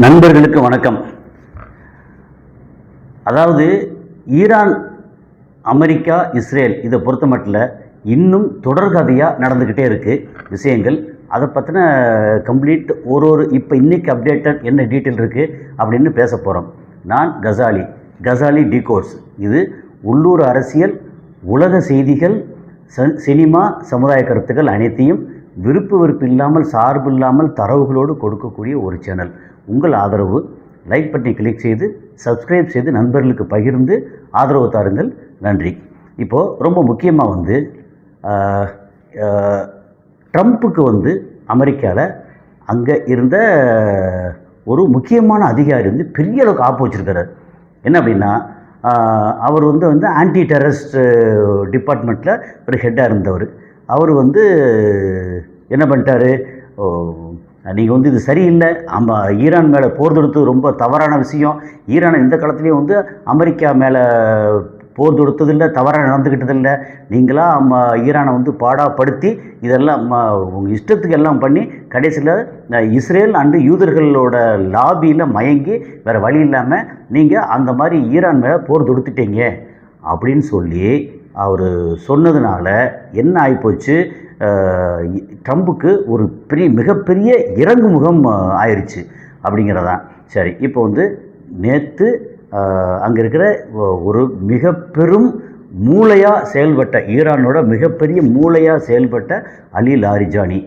நண்பர்களுக்கு வணக்கம். அதாவது ஈரான், அமெரிக்கா, இஸ்ரேல் இதை பொறுத்த மட்டும் இன்னும் தொடர்கதையாக நடந்துக்கிட்டே இருக்குது விஷயங்கள். அதை பற்றின கம்ப்ளீட் இப்போ இன்றைக்கி அப்டேட்டட் என்ன டீட்டெயில் இருக்குது அப்படின்னு பேச போகிறோம். நான் கசாலி டிகோட்ஸ். இது உள்ளூர் அரசியல், உலக செய்திகள், சினிமா, சமுதாய கருத்துக்கள் அனைத்தையும் விருப்பு இல்லாமல், சார்பு இல்லாமல் தரவுகளோடு கொடுக்கக்கூடிய ஒரு சேனல். உங்கள் ஆதரவு, லைக் பட்டனை கிளிக் செய்து சப்ஸ்கிரைப் செய்து நண்பர்களுக்கு பகிர்ந்து ஆதரவு தாருங்கள். நன்றி. இப்போது ரொம்ப முக்கியமாக ட்ரம்ப்புக்கு அமெரிக்காவில் அங்கே இருந்த ஒரு முக்கியமான அதிகாரி பெரிய அளவுக்கு ஆப்பு வச்சுருக்கிறார். என்ன அப்படின்னா, அவர் ஆன்டி டெரரிஸ்ட் டிபார்ட்மெண்ட்டில் ஒரு ஹெட்டாக இருந்தவர். அவர் என்ன பண்ணிட்டார், நீங்கள் இது சரியில்லை, ஈரான் மேலே போர் தொடுத்தது ரொம்ப தவறான விஷயம், ஈரான் இந்த காலத்துலேயும் அமெரிக்கா மேலே போர் தொடுத்ததில்லை, தவறாக நடந்துக்கிட்டதில்லை, நீங்களாம் ஈரானை பாடாப்படுத்தி இதெல்லாம் உங்கள் இஷ்டத்துக்கு எல்லாம் பண்ணி கடைசியில் இஸ்ரேல் அண்டு யூதர்களோட லாபியில் மயங்கி வேறு வழி இல்லாமல் நீங்கள் அந்த மாதிரி ஈரான் மேலே போர் தொடுத்துட்டீங்க அப்படின்னு சொல்லி அவர் சொன்னதுனால என்ன ஆகிப்போச்சு, ட்ரம்புக்கு ஒரு மிகப்பெரிய இறங்கு முகம் ஆயிடுச்சு அப்படிங்கிறதான். சரி, இப்போ நேற்று அங்கே இருக்கிற ஒரு மிக பெரும் மூளையாக செயல்பட்ட, ஈரானோட மிகப்பெரிய மூளையாக செயல்பட்ட அலி லாரிஜானி,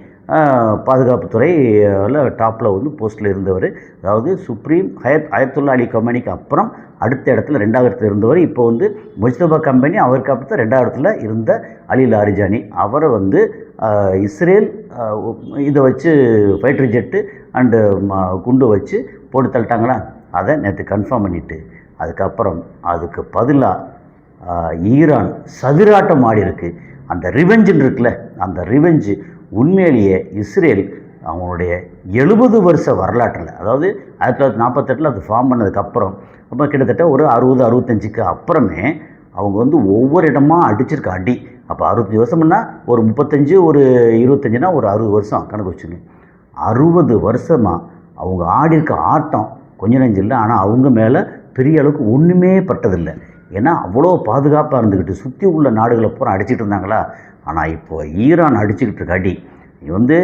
பாதுகாப்புத்துறையில் டாப்பில் போஸ்ட்டில் இருந்தவர். அதாவது சுப்ரீம் அயத்துல்லா அலி கம்பெனிக்கு அப்புறம் அடுத்த இடத்துல 2வது இடத்துல இருந்தவர். இப்போ முஜ்தபா கம்பெனி அவருக்கு அப்புறம் 2வது இடத்துல இருந்த அலி லாரிஜானி, அவரை இஸ்ரேல் இதை வச்சு ஃபைட்டர் ஜெட்டு அண்டு குண்டு வச்சு போட்டு தள்ளிட்டாங்களா, அதை நேற்று கன்ஃபார்ம் பண்ணிவிட்டு அதுக்கு பதிலாக ஈரான் சதிராட்டம் ஆடி இருக்கு. அந்த ரிவெஞ்சுன்னு இருக்குல்ல, அந்த ரிவெஞ்சு உண்மையிலேயே இஸ்ரேல் அவங்களுடைய 70 வருஷ வரலாற்றில், அதாவது 1948 அது ஃபார்ம் பண்ணதுக்கப்புறம் அப்போ கிட்டத்தட்ட ஒரு 60-65க்கு அப்புறமே அவங்க ஒவ்வொரு இடமா அடிச்சிருக்க அடி. அப்போ 65 வருஷம்னா ஒரு 35, ஒரு 25னா ஒரு 60 வருஷம் கணக்கு வச்சுங்க. 60 வருஷமாக அவங்க ஆடி இருக்க ஆட்டம் கொஞ்சம் நெஞ்சு இல்லை. ஆனால் அவங்க மேலே பெரிய அளவுக்கு ஒன்றுமே பட்டதில்லை. ஏன்னா அவ்வளோ பாதுகாப்பாக இருந்துக்கிட்டு சுற்றி உள்ள நாடுகளை பூரா அடிச்சுட்டு இருந்தாங்களா. ஆனால் இப்போ ஈரான் அடிச்சுக்கிட்டு இருக்க அடி, நீ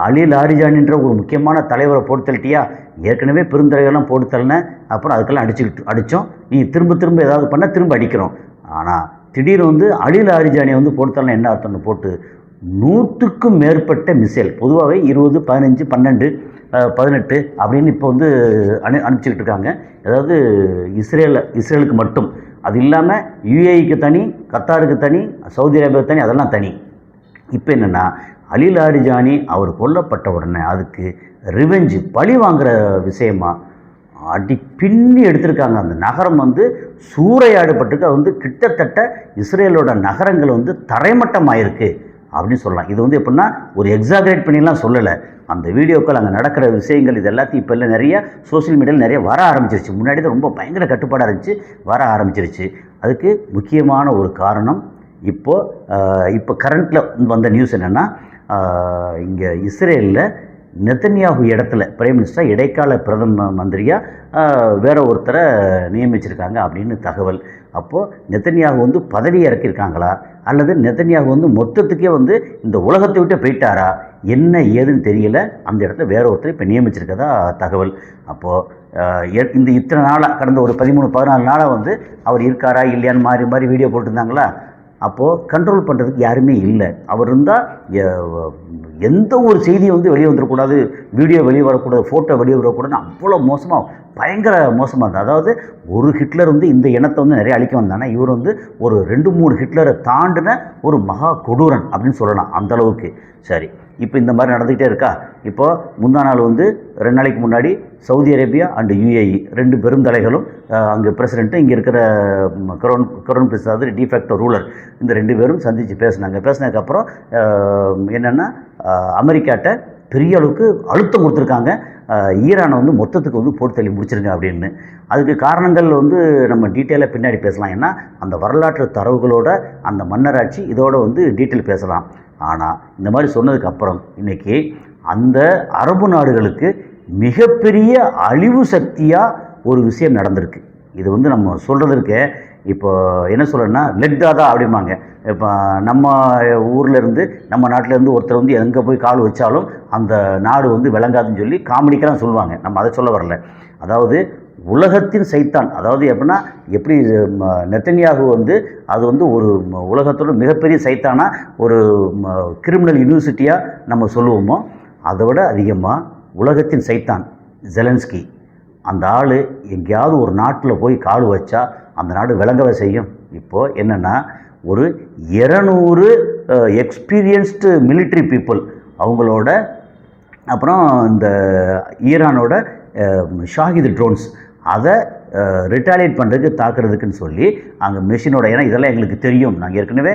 அலி லாரிஜானின்ற ஒரு முக்கியமான தலைவரை போட்டு தள்ளிட்டியா, ஏற்கனவே பெருந்தலைவரெல்லாம் போட்டு தள்ளினேன், அப்புறம் அதுக்கெல்லாம் அடித்தோம், நீ திரும்ப ஏதாவது பண்ண திரும்ப அடிக்கிறோம். ஆனால் திடீர்னு அலி லாரிஜானியை போட்டு தள்ளன என்ன அர்த்தம்னு போட்டு 100க்கும் மேற்பட்ட மிசைல், பொதுவாகவே 20, 15, 12, 18 அப்படின்னு இப்போ அனுப்பிச்சிக்கிட்டு இருக்காங்க. அதாவது இஸ்ரேலுக்கு மட்டும், அது இல்லாமல் யுஏஇக்கு தனி, கத்தாருக்கு தனி, சவுதி அரேபியாவுக்கு தனி, அதெல்லாம் தனி. இப்போ என்னென்னா, அலி லாரிஜானி அவர் கொல்லப்பட்ட உடனே அதுக்கு ரிவெஞ்சு பழி வாங்குகிற விஷயமா அடி பின்னி எடுத்திருக்காங்க. அந்த நகரம் சூறையாடப்பட்டிருக்கு. அது கிட்டத்தட்ட இஸ்ரேலோட நகரங்கள் தரைமட்டமாயிருக்கு அப்படின்னு சொல்லலாம். இது எப்படின்னா ஒரு எக்ஸாகரேட் பண்ணிலாம் சொல்லலை. அந்த வீடியோக்கள், அங்கே நடக்கிற விஷயங்கள், இது எல்லாத்தையும் இப்போ இல்லை நிறைய சோசியல் மீடியாவில் நிறைய வர ஆரம்பிச்சிருச்சு. முன்னாடி தான் ரொம்ப பயங்கர கட்டுப்பாடாக இருந்துச்சு, வர ஆரம்பிச்சிருச்சு. அதுக்கு முக்கியமான ஒரு காரணம் இப்போ கரண்ட்டில் வந்த நியூஸ் என்னென்னா, இங்கே இஸ்ரேலில் நெத்தன்யாகு இடத்துல பிரைம் மினிஸ்டர், இடைக்கால பிரதம மந்திரியாக வேற ஒருத்தரை நியமிச்சிருக்காங்க அப்படின்னு தகவல். அப்போது நெத்தன்யாகு பதவி இறக்கியிருக்காங்களா, அல்லது நெத்தன்யாகு மொத்தத்துக்கே இந்த உலகத்தை விட்டு போயிட்டாரா, என்ன ஏதுன்னு தெரியல. அந்த இடத்துல வேற ஒருத்தர் இப்போ நியமிச்சிருக்கதா தகவல். அப்போது இத்தனை நாளாக, கடந்த ஒரு 13-14 நாளாக அவர் இருக்காரா இல்லையான்னு மாறி வீடியோ போட்டிருந்தாங்களா. அப்போது கண்ட்ரோல் பண்ணுறதுக்கு யாருமே இல்லை. அவர் இருந்தால் எந்த ஒரு செய்தியும் வெளியே வந்துடக்கூடாது, வீடியோ வெளியே வரக்கூடாது, ஃபோட்டோ வெளியே வரக்கூடாதுன்னு அவ்வளோ மோசமாக, பயங்கர மோசமாக இருந்தது. அதாவது ஒரு ஹிட்லர் இந்த இனத்தை நிறைய அழிக்க வந்தானே, இவர் ஒரு 2-3 ஹிட்லரை தாண்டின ஒரு மகா கொடூரன் அப்படின்னு சொல்லலாம், அந்தளவுக்கு. சரி, இப்போ இந்த மாதிரி நடந்துக்கிட்டே இருக்கா. இப்போது முந்தா நாள் 2 நாளைக்கு முன்னாடி சவுதி அரேபியா அண்டு யுஏஇ 2 பெருந்தலைகளும், அங்கே பிரசிடெண்ட்டு, இங்கே இருக்கிற கரோன் பிரின்ஸ், அதாவது டிஃபேக்டோ ரூலர், இந்த 2 பேரும் சந்தித்து பேசினதுக்கப்புறம் என்னென்னா, அமெரிக்காட்ட பெரிய அளவுக்கு அழுத்தம் கொடுத்துருக்காங்க, ஈரானை மொத்தத்துக்கு போட்டு தள்ளி முடிச்சிருங்க அப்படின்னு. அதுக்கு காரணங்கள் நம்ம டீட்டெயிலாக பின்னாடி பேசலாம். ஏன்னா அந்த வரலாற்று தரவுகளோட அந்த மன்னராட்சி இதோட டீட்டெயில் பேசலாம். ஆனால் இந்த மாதிரி சொன்னதுக்கப்புறம் இன்றைக்கி அந்த அரபு நாடுகளுக்கு மிகப்பெரிய அழிவு சக்தியாக ஒரு விஷயம் நடந்திருக்கு. இது வந்து நம்ம சொல்கிறதுக்கு இப்போ என்ன சொல்கிறேன்னா லெட்டாதா அப்படிம்பாங்க. இப்போ நம்ம ஊர்லேருந்து நம்ம நாட்டிலேருந்து ஒருத்தர் வந்து எங்கே போய் கால் வச்சாலும் அந்த நாடு வந்து விளங்காதுன்னு சொல்லி காமெடிக்கெல்லாம் சொல்லுவாங்க. நம்ம அதை சொல்ல வரல. அதாவது உலகத்தின் சைத்தான், அதாவது எப்படின்னா எப்படி நெத்தன்யாகு வந்து அது வந்து ஒரு உலகத்தோட மிகப்பெரிய சைத்தானா ஒரு கிரிமினல் யூனிவர்சிட்டியாக நம்ம சொல்லுவோமோ அதை விட அதிகமாக உலகத்தின் சைத்தான் ஜெலன்ஸ்கி. அந்த ஆள் எங்கேயாவது ஒரு நாட்டில் போய் கால் வச்சா அந்த நாடு விளங்கவே செய்யும். இப்போது என்னென்னா ஒரு 200 எக்ஸ்பீரியன்ஸ்டு மிலிட்ரி பீப்புள் அவங்களோட, அப்புறம் இந்த ஈரானோட ஷாஹித் ட்ரோன்ஸ் அதை ரிட்டாலியேட் பண்ணுறதுக்கு தாக்குறதுக்குன்னு சொல்லி அங்கே மிஷினோட, ஏன்னா இதெல்லாம் எங்களுக்கு தெரியும். நாங்கள் ஏற்கனவே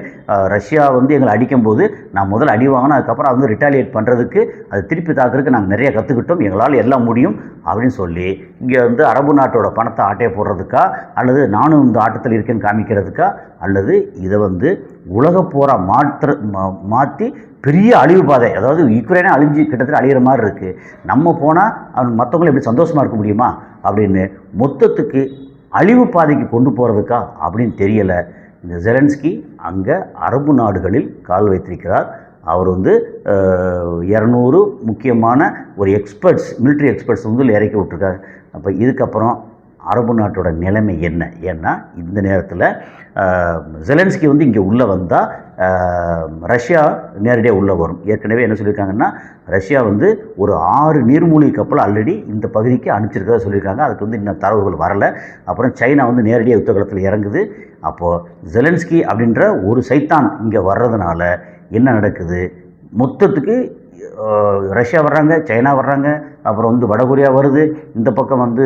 ரஷ்யா வந்து எங்களை அடிக்கும்போது நான் முதல்ல அடி வாங்கினோம், அதுக்கப்புறம் அது வந்து ரிட்டாலியேட் பண்ணுறதுக்கு அது திருப்பி தாக்குறதுக்கு நாங்கள் நிறைய கற்றுக்கிட்டோம், எங்களால் எல்லாம் முடியும் அப்படின்னு சொல்லி இங்கே வந்து அரபு நாட்டோட பணத்தை ஆட்டையை போடுறதுக்கா, அல்லது நானும் இந்த ஆட்டத்தில் இருக்கேன்னு காமிக்கிறதுக்கா, அல்லது இதை வந்து உலக போரா மாற்றி பெரிய அழிவு பாதை, அதாவது யுக்ரைனே அழிஞ்சு கிட்டத்தட்ட அழிகிற மாதிரி இருக்குது, நம்ம போனால் அவன் மற்றவங்களும் எப்படி சந்தோஷமாக இருக்க முடியுமா அப்படின்னு மொத்தத்துக்கு அழிவு பாதைக்கு கொண்டு போகிறதுக்கா அப்படின்னு தெரியலை. இந்த ஜெலன்ஸ்கி அங்கே அரபு நாடுகளில் கால் வைத்திருக்கிறார். அவர் வந்து 200 முக்கியமான ஒரு எக்ஸ்பர்ட்ஸ், மிலிட்ரி எக்ஸ்பர்ட்ஸ் வந்து இறக்கி விட்டுருக்காரு. அப்போ இதுக்கப்புறம் அரபு நாட்டோட நிலைமை என்ன? ஏன்னா இந்த நேரத்தில் ஜெலன்ஸ்கி வந்து இங்கே உள்ளே வந்தால் ரஷ்யா நேரடியாக உள்ளே வரும். ஏற்கனவே என்ன சொல்லியிருக்காங்கன்னா ரஷ்யா வந்து ஒரு 6 நீர்மூழ்கி கப்பல் ஆல்ரெடி இந்த பகுதிக்கு அனுப்பிச்சிருக்கிறதா சொல்லியிருக்காங்க. அதுக்கு வந்து இன்னும் தரவுகள் வரலை. அப்புறம் சைனா வந்து நேரடியாக யுத்த களத்தில் இறங்குது. அப்போது ஜெலன்ஸ்கி அப்படின்ற ஒரு சைத்தான் இங்கே வர்றதுனால என்ன நடக்குது? மொத்தத்துக்கு ரஷ்யா வர்றாங்க, சைனா வர்றாங்க, அப்புறம் வந்து வடகொரியா வருது, இந்த பக்கம் வந்து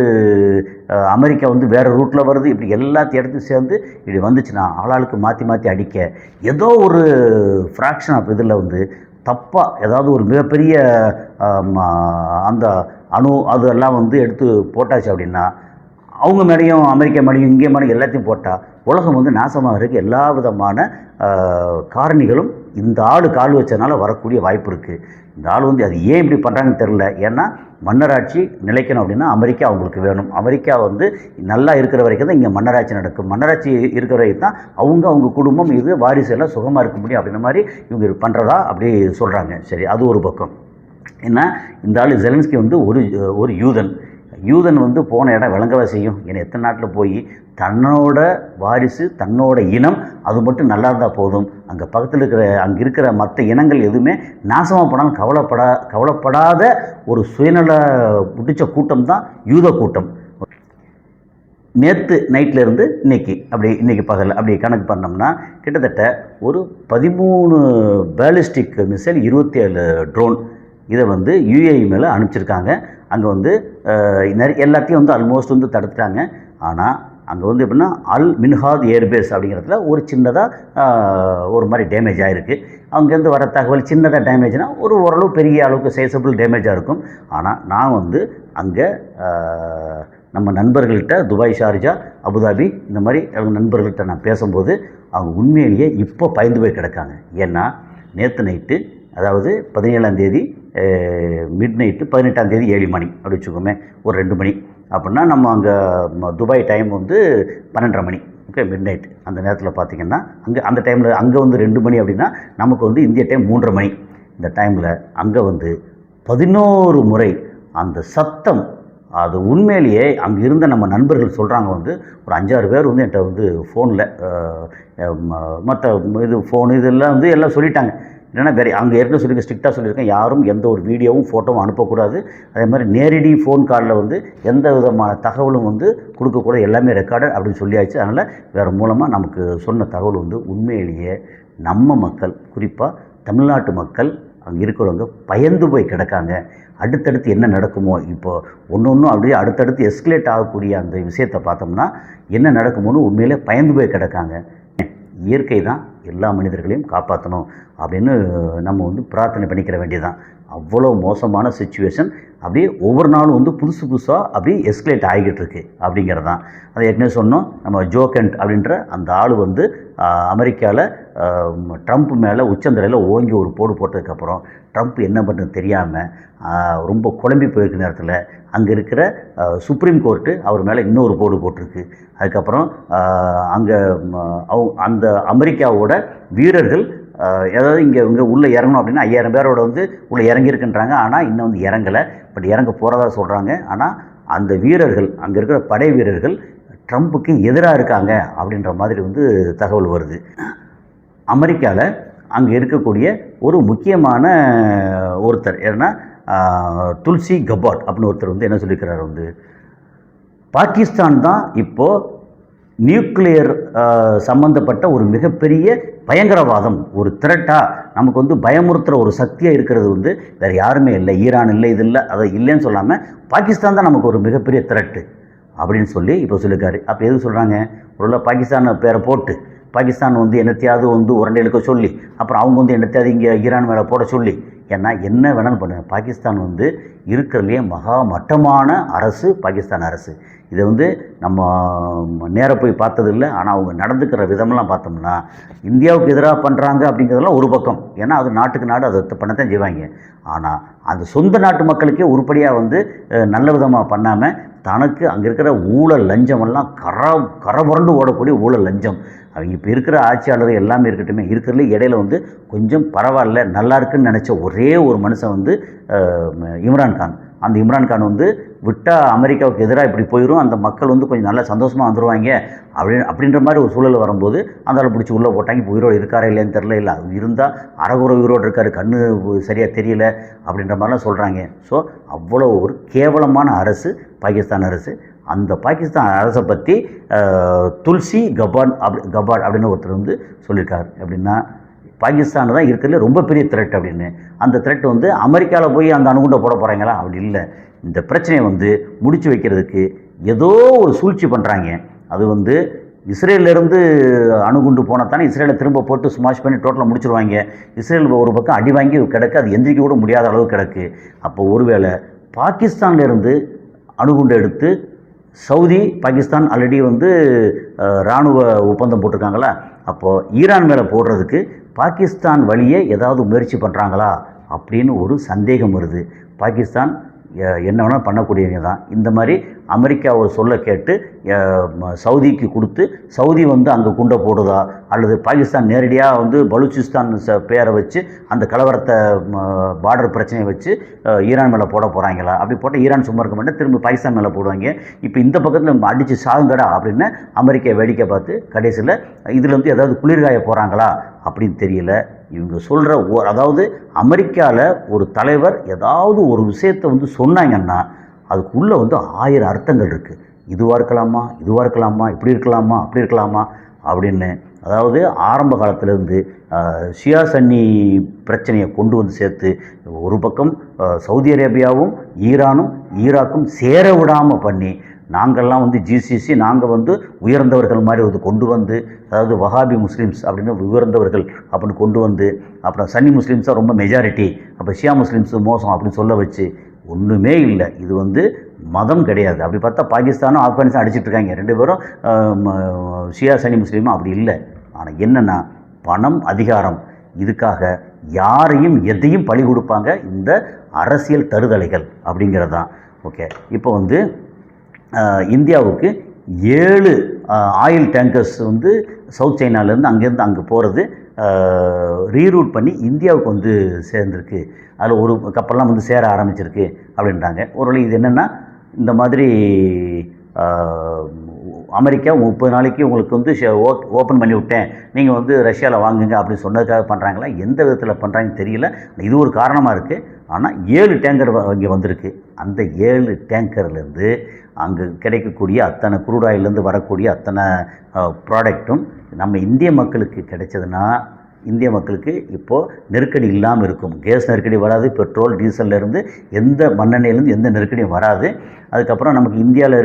அமெரிக்கா வந்து வேறு ரூட்டில் வருது. இப்படி எல்லாத்தையும் இடத்து சேர்ந்து இப்படி வந்துச்சுன்னா ஆளாளுக்கு மாற்றி மாற்றி அடிக்க ஏதோ ஒரு ஃப்ராக்ஷன் ஆஃப் இதில் வந்து தப்பாக ஏதாவது ஒரு மிகப்பெரிய அந்த அதெல்லாம் வந்து எடுத்து போட்டாச்சு அப்படின்னா அவங்க மேலேயும் அமெரிக்கா மேலேயும் இங்கே மேலேயும் எல்லாத்தையும் போட்டால் உலகம் வந்து நாசமாகிறதுக்கு எல்லா விதமான காரணிகளும் இந்த ஆள் கால் வச்சதுனால வரக்கூடிய வாய்ப்பு இருக்குது. இந்த ஆள் வந்து அது ஏன் இப்படி பண்ணுறாங்கன்னு தெரில. ஏன்னா மன்னராட்சி நிலைக்கணும் அப்படின்னா அமெரிக்கா அவங்களுக்கு வேணும். அமெரிக்கா வந்து நல்லா இருக்கிற வரைக்கும் தான் இங்கே மன்னராட்சி நடக்கும். மன்னராட்சி இருக்கிற வரைக்கும் தான் அவங்க குடும்பம் இது வாரிசு எல்லாம் சுகமாக இருக்க முடியும் அப்படின்ற மாதிரி இவங்க பண்ணுறதா அப்படி சொல்கிறாங்க. சரி, அது ஒரு பக்கம். ஏன்னா இந்த ஆள் ஜெலன்ஸ்கி வந்து ஒரு யூதன் வந்து போன இடம் விளங்கவே செய்யும். ஏன்னா எத்தனை நாட்டில் போய் தன்னோட வாரிசு தன்னோட இனம் அது மட்டும் நல்லா இருந்தால் போதும், அங்கே பக்கத்தில் அங்கே இருக்கிற மற்ற இனங்கள் எதுவுமே நாசமாக போனாலும் கவலைப்படாத ஒரு சுயநல பிடிச்ச கூட்டம் தான் யூத கூட்டம். நேற்று நைட்லேருந்து இன்றைக்கி பகல் அப்படி கணக்கு பண்ணோம்னா கிட்டத்தட்ட ஒரு 13 பேலிஸ்டிக் மிசைல், 27 ட்ரோன் இதை வந்து யுஏஇ மேலே அனுப்பிச்சிருக்காங்க. அங்கே வந்து எல்லாத்தையும் வந்து ஆல்மோஸ்ட் வந்து தடுத்துட்டாங்க. ஆனால் அங்கே வந்து எப்படின்னா அல் மின்ஹாத் ஏர்பேஸ் அப்படிங்கிறதுல ஒரு சின்னதாக ஒரு மாதிரி டேமேஜ் ஆகிருக்கு. அங்கேருந்து வர தகவல் சின்னதாக டேமேஜ்னால் ஓரளவு பெரிய அளவுக்கு சைஸபிள் டேமேஜாக இருக்கும். ஆனால் நான் வந்து அங்கே நம்ம நண்பர்கள்கிட்ட துபாய், ஷார்ஜா, அபுதாபி இந்த மாதிரி நண்பர்கள்கிட்ட நான் பேசும்போது அவங்க உண்மையிலேயே இப்போ பயந்து போய் கிடக்காங்க. ஏன்னா நேற்று நைட்டு, அதாவது 17ஆம் தேதி மிட் நைட்டு, 18ஆம் தேதி 7 மணி அப்படி வச்சுக்கோமே, ஒரு 2 மணி அப்படின்னா நம்ம அங்கே துபாய் டைம் வந்து 12:30 மணி, ஓகே, மிட் நைட். அந்த நேரத்தில் பார்த்திங்கன்னா அந்த டைமில் அங்கே வந்து 2 மணி அப்படின்னா நமக்கு வந்து இந்திய டைம் 3:30 மணி. இந்த டைமில் அங்கே வந்து 11 முறை அந்த சத்தம், அது உண்மையிலேயே அங்கே இருந்த நம்ம நண்பர்கள் சொல்கிறாங்க வந்து ஒரு 5-6 பேர் வந்து என்கிட்ட வந்து ஃபோனில் மற்ற இது ஃபோனு இதெல்லாம் வந்து எல்லாம் சொல்லிட்டாங்க. இல்லைன்னா வேறு அங்கே ஏற்கனவே சொல்லியிருக்கேன், ஸ்ட்ரிக்டாக சொல்லியிருக்கேன், யாரும் எந்த ஒரு வீடியோவும் ஃபோட்டோவும் அனுப்பக்கூடாது. அதே மாதிரி நேரடி ஃபோன் காலில் வந்து எந்த விதமான தகவலும் வந்து கொடுக்கக்கூடாது, எல்லாமே ரெக்கார்டு அப்படின்னு சொல்லியாச்சு. அதனால் வேறு மூலமாக நமக்கு சொன்ன தகவல் வந்து உண்மையிலேயே நம்ம மக்கள், குறிப்பாக தமிழ்நாட்டு மக்கள் அங்கே இருக்கிறவங்க பயந்து போய் கிடக்காங்க. அடுத்தடுத்து என்ன நடக்குமோ, இப்போது ஒன்று அப்படியே அடுத்தடுத்து எஸ்கலேட் ஆகக்கூடிய அந்த விஷயத்தை பார்த்தோம்னா என்ன நடக்குமோன்னு உண்மையிலே பயந்து போய் கிடக்காங்க. இயற்கை தான் எல்லா மனிதர்களையும் காப்பாற்றணும் அப்படின்னு நம்ம வந்து பிரார்த்தனை பண்ணிக்கிற வேண்டியதுதான். அவ்வளோ மோசமான சுச்சுவேஷன். அப்படியே ஒவ்வொரு நாளும் வந்து புதுசு புதுசாக அப்படியே எஸ்கலேட் ஆகிக்கிட்டு இருக்கு அப்படிங்கிறது தான். அதை ஏற்கனவே சொன்னோம், நம்ம ஜோ கென்ட் அப்படின்ற அந்த ஆள் வந்து அமெரிக்காவில் ட்ரம்ப் மேலே உச்சந்தலையில் ஓங்கி ஒரு போடு போட்டதுக்கப்புறம் ட்ரம்ப் என்ன பண்ணுறது தெரியாமல் ரொம்ப குழம்பி போயிருக்க நேரத்தில் அங்கே இருக்கிற சுப்ரீம் கோர்ட்டு அவர் மேலே இன்னொரு போடு போட்டிருக்கு. அதுக்கப்புறம் அங்கே அந்த அமெரிக்காவோட வீரர்கள் ஏதாவது இங்கே உள்ளே இறங்கணும் அப்படின்னா 5000 பேரோட வந்து உள்ளே இறங்கியிருக்குன்றாங்க. ஆனால் இன்னும் வந்து இறங்கலை, பட் இறங்க போகிறதா சொல்கிறாங்க. ஆனால் அந்த வீரர்கள், அங்கே இருக்கிற படை வீரர்கள் ட்ரம்ப்புக்கு எதிராக இருக்காங்க அப்படின்ற மாதிரி வந்து தகவல் வருது. அமெரிக்காவில் அங்கே இருக்கக்கூடிய ஒரு முக்கியமான ஒருத்தர் ஏன்னா துல்சி கபாட் அப்படின்னு ஒருத்தர் வந்து என்ன சொல்லியிருக்கிறார் வந்து, பாகிஸ்தான் தான் இப்போது நியூக்ளியர் சம்மந்தப்பட்ட ஒரு மிகப்பெரிய பயங்கரவாதம், ஒரு த்ரெட்டாக நமக்கு வந்து பயமுறுத்துகிற ஒரு சக்தியாக இருக்கிறது வந்து வேறு யாருமே இல்லை. ஈரான் இல்லை, இது இல்லை, அதை இல்லைன்னு சொல்லாமல் பாகிஸ்தான் தான் நமக்கு ஒரு மிகப்பெரிய த்ரெட்டு அப்படின்னு சொல்லி இப்போ சொல்லியிருக்காரு. அப்போ எது சொல்கிறாங்க, ஒரு பாகிஸ்தான் பேரை போட்டு பாகிஸ்தான் வந்து என்னத்தையாவது வந்து உரண்டைகளுக்க சொல்லி அப்புறம் அவங்க வந்து என்னத்தையாவது இங்கே ஈரான் மேலே போட சொல்லி, ஏன்னா என்ன வேணாலும் பண்ணுங்க, பாகிஸ்தான் வந்து இருக்கிறதுலையே மகா மட்டமான அரசு பாகிஸ்தான் அரசு. இதை வந்து நம்ம நேராக போய் பார்த்ததில்லை, ஆனால் அவங்க நடந்துக்கிற விதமெல்லாம் பார்த்தோம்னா இந்தியாவுக்கு எதிராக பண்ணுறாங்க அப்படிங்கிறதெல்லாம் ஒரு பக்கம், ஏன்னா அது நாட்டுக்கு நாடு அதை பண்ணத்தான் செய்வாங்க. ஆனால் அந்த சொந்த நாட்டு மக்களுக்கே உருப்படியாக வந்து நல்ல விதமாக பண்ணாமல் தனக்கு அங்கே இருக்கிற ஊழல் லஞ்சமெல்லாம் கரபுரண்டு ஓடக்கூடிய ஊழல் லஞ்சம். அவங்க இப்போ இருக்கிற ஆட்சியாளர் எல்லாமே இருக்கட்டுமே, இருக்கிறதுல இடையில வந்து கொஞ்சம் பரவாயில்ல நல்லா இருக்குன்னு நினச்ச ஒரே ஒரு மனுஷன் வந்து இம்ரான்கான். அந்த இம்ரான்கான் வந்து விட்டால் அமெரிக்காவுக்கு எதிராக இப்படி போயிடும், அந்த மக்கள் வந்து கொஞ்சம் நல்லா சந்தோஷமாக வந்துடுவாங்க அப்படின்ற மாதிரி ஒரு சூழல் வரும்போது அந்த ஆள் பிடிச்சி உள்ளே போட்டாங்க. இப்போ உயிரோடு இருக்காரா இல்லைன்னு தெரில, இல்லை இருந்தால் அறகுறை உயிரோடு இருக்கார், கண்ணு சரியாக தெரியல அப்படின்ற மாதிரிலாம் சொல்கிறாங்க. ஸோ அவ்வளோ ஒரு கேவலமான அரசு பாகிஸ்தான் அரசு. அந்த பாகிஸ்தான் அரசை பற்றி துல்சி கபாட் அப்படின்னு ஒருத்தர் வந்து சொல்லியிருக்காரு. எப்படின்னா பாகிஸ்தான் தான் இருக்கிறதுல ரொம்ப பெரிய த்ரெட் அப்படின்னு. அந்த த்ரெட் வந்து அமெரிக்காவில் போய் அந்த அணுகுண்டை போட போகிறாங்களா, அப்படி இல்லை. இந்த பிரச்சனையை வந்து முடிச்சு வைக்கிறதுக்கு ஏதோ ஒரு சூழ்ச்சி பண்ணுறாங்க. அது வந்து இஸ்ரேலிருந்து அணுகுண்டு போனால் தானே இஸ்ரேலை திரும்ப போட்டு ஸ்மாஷ் பண்ணி டோட்டலாக முடிச்சிருவாங்க. இஸ்ரேல் ஒரு பக்கம் அடி வாங்கி கிடக்கு, அது எந்திரிக்க கூட முடியாத அளவு கிடக்கு. அப்போ ஒருவேளை பாகிஸ்தான்லேருந்து அணுகுண்டு எடுத்து சவுதி பாகிஸ்தான் ஆல்ரெடி வந்து இராணுவ ஒப்பந்தம் போட்டிருக்காங்களா, அப்போது ஈரான் மேலே போடுறதுக்கு பாகிஸ்தான் வழியே ஏதாவது முயற்சி பண்ணுறாங்களா அப்படின்னு ஒரு சந்தேகம் வருது. பாகிஸ்தான் என்ன வேணால் பண்ணக்கூடியவங்க தான். இந்த மாதிரி அமெரிக்காவை சொல்ல கேட்டு சவுதிக்கு கொடுத்து சவுதி வந்து அங்கே குண்டை போடுதா, அல்லது பாகிஸ்தான் நேரடியாக வந்து பலூச்சிஸ்தான் பேரை வச்சு அந்த கலவரத்தை பார்டர் பிரச்சனையை வச்சு ஈரான் மேலே போட போகிறாங்களா, அப்படி போட்டால் ஈரான் சும்மா இருக்க மாட்டேன், திரும்ப பாகிஸ்தான் மேலே போடுவாங்க. இப்போ இந்த பக்கத்தில் அடித்து சாகுங்கடா அப்படின்னு அமெரிக்கா வேடிக்கை பார்த்து கடைசியில் இதில் வந்து ஏதாவது குளிர்காய போகிறாங்களா அப்படின்னு தெரியல. இவங்க சொல்கிற அதாவது அமெரிக்காவில் ஒரு தலைவர் ஏதாவது ஒரு விஷயத்தை வந்து சொன்னாங்கன்னா அதுக்குள்ளே வந்து 1000 அர்த்தங்கள் இருக்குது. இதுவாக இருக்கலாமா, இதுவாக இருக்கலாமா, இப்படி இருக்கலாமா, அப்படி இருக்கலாமா அப்படின்னு. அதாவது ஆரம்ப காலத்திலேருந்து ஷியா சன்னி பிரச்சனையை கொண்டு வந்து சேர்த்து ஒரு பக்கம் சவுதி அரேபியாவும் ஈரானும் ஈராக்கும் சேர விடாமல் பண்ணி, நாங்கள்லாம் வந்து ஜிசிசி நாங்கள் வந்து உயர்ந்தவர்கள் மாதிரி வந்து கொண்டு வந்து, அதாவது வஹாபி முஸ்லீம்ஸ் அப்படின்னு உயர்ந்தவர்கள் அப்படின்னு கொண்டு வந்து, அப்புறம் சன்னி முஸ்லீம்ஸாக ரொம்ப மெஜாரிட்டி, அப்போ ஷியா முஸ்லீம்ஸ் மோசம் அப்படின்னு சொல்ல வச்சு ஒன்றுமே இல்லை. இது வந்து மதம் கிடையாது. அப்படி பார்த்தா பாகிஸ்தானும் ஆப்கானிஸ்தான் அடிச்சுட்டு இருக்காங்க, ரெண்டு பேரும் ஷியா சன்னி முஸ்லீமும் அப்படி இல்லை. ஆனால் என்னென்னா பணம் அதிகாரம், இதுக்காக யாரையும் எதையும் பழி கொடுப்பாங்க இந்த அரசியல் தருதலைகள் அப்படிங்கிறது தான். ஓகே, இப்போ வந்து இந்தியாவுக்கு 7 ஆயில் டேங்கர்ஸ் வந்து சவுத் சைனாலேருந்து அங்கேருந்து அங்கே போகிறது ரீரூட் பண்ணி இந்தியாவுக்கு வந்து சேர்ந்துருக்கு. அதில் ஒரு கப்பல்லாம் வந்து சேர ஆரம்பிச்சிருக்கு அப்படின்றாங்க. ஒரு இது என்னென்னா, இந்த மாதிரி அமெரிக்கா 30 நாளைக்கு உங்களுக்கு வந்து ஓப்பன் பண்ணி விட்டேன், நீங்கள் வந்து ரஷ்யாவில் வாங்குங்க அப்படின்னு சொன்னதுக்காக பண்ணுறாங்களா, எந்த விதத்தில் பண்ணுறாங்கன்னு தெரியல. இது ஒரு காரணமாக இருக்குது. ஆனால் 7 டேங்கர் இங்கே வந்திருக்கு. அந்த 7 டேங்கர்லேருந்து அங்கே கிடைக்கக்கூடிய அத்தனை குரூட் ஆயிலேருந்து வரக்கூடிய அத்தனை ப்ராடக்ட்டும் நம்ம இந்திய மக்களுக்கு கிடைச்சதுன்னா இந்திய மக்களுக்கு இப்போது நெருக்கடி இல்லாமல் இருக்கும். கேஸ் நெருக்கடி வராது, பெட்ரோல் டீசல்லேருந்து எந்த மண்ணெண்ணெயிலேருந்து எந்த நெருக்கடியும் வராது. அதுக்கப்புறம் நமக்கு இந்தியாவில்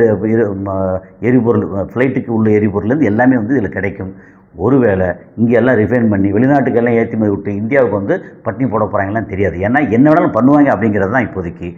எரிபொருள் ஃப்ளைட்டுக்கு உள்ள எரிபொருள்லேருந்து எல்லாமே வந்து இதில் கிடைக்கும். ஒருவேளை இங்கே எல்லாம் ரிஃபைன் பண்ணி வெளிநாட்டுக்கெல்லாம் ஏற்றுமதி விட்டு இந்தியாவுக்கு வந்து பட்டினி போட போகிறாங்கலாம் தெரியாது. ஏன்னா என்ன வேணாலும் பண்ணுவாங்க அப்படிங்கிறது தான் இப்போதைக்கு.